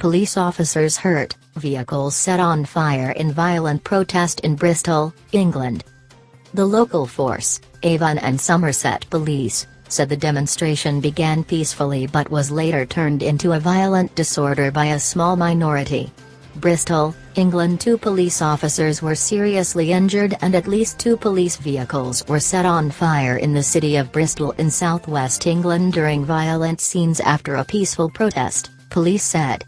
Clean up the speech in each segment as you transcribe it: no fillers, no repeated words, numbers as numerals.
police officers hurt, vehicles set on fire in violent protest in Bristol, England. The local force, Avon and Somerset Police, said the demonstration began peacefully but was later turned into a violent disorder by a small minority. Bristol, England. 2 police officers were seriously injured and at least 2 police vehicles were set on fire in the city of Bristol in southwest England during violent scenes after a peaceful protest, police said.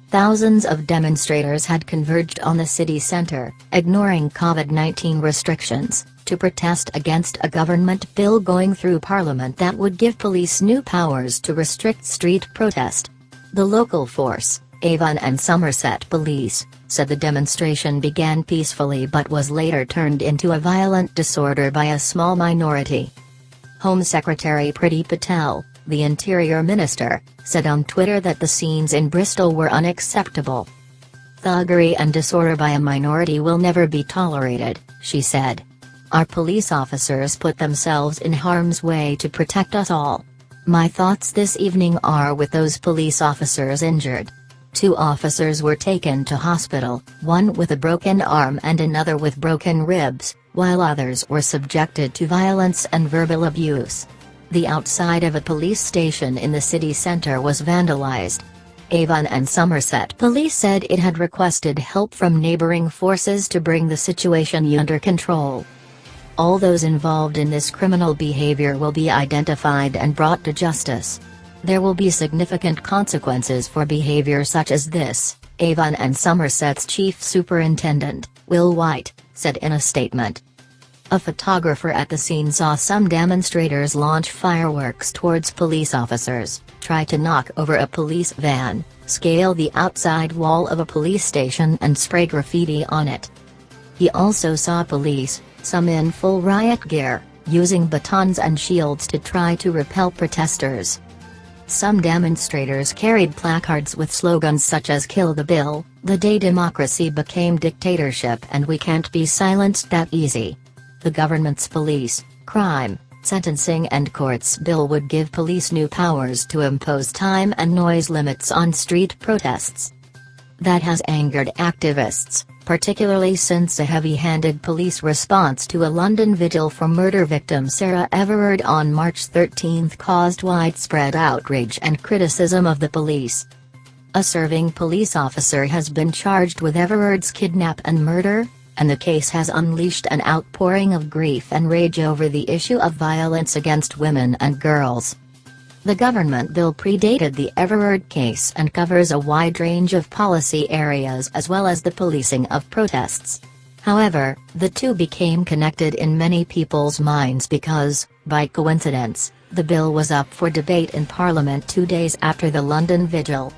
Thousands of demonstrators had converged on the city centre, ignoring COVID-19 restrictions, to protest against a government bill going through Parliament that would give police new powers to restrict street protest. The local force, Avon and Somerset Police, said the demonstration began peacefully but was later turned into a violent disorder by a small minority. Home Secretary Priti Patel, the Interior Minister, said on Twitter that the scenes in Bristol were unacceptable. "Thuggery and disorder by a minority will never be tolerated," she said. "Our police officers put themselves in harm's way to protect us all. My thoughts this evening are with those police officers injured. 2 officers were taken to hospital, one with a broken arm and another with broken ribs, while others were subjected to violence and verbal abuse. The outside of a police station in the city centre was vandalized." Avon and Somerset Police said it had requested help from neighbouring forces to bring the situation under control. "All those involved in this criminal behaviour will be identified and brought to justice. There will be significant consequences for behaviour such as this," Avon and Somerset's Chief Superintendent, Will White, said in a statement. A photographer at the scene saw some demonstrators launch fireworks towards police officers, try to knock over a police van, scale the outside wall of a police station and spray graffiti on it. He also saw police, some in full riot gear, using batons and shields to try to repel protesters. Some demonstrators carried placards with slogans such as "Kill the Bill," "The Day Democracy Became Dictatorship," and "We Can't Be Silenced That Easy." The government's police, crime, sentencing and courts bill would give police new powers to impose time and noise limits on street protests. That has angered activists, particularly since a heavy-handed police response to a London vigil for murder victim Sarah Everard on March 13 caused widespread outrage and criticism of the police. A serving police officer has been charged with Everard's kidnap and murder, and the case has unleashed an outpouring of grief and rage over the issue of violence against women and girls. The government bill predated the Everard case and covers a wide range of policy areas as well as the policing of protests. However, the two became connected in many people's minds because, by coincidence, the bill was up for debate in Parliament 2 days after the London vigil.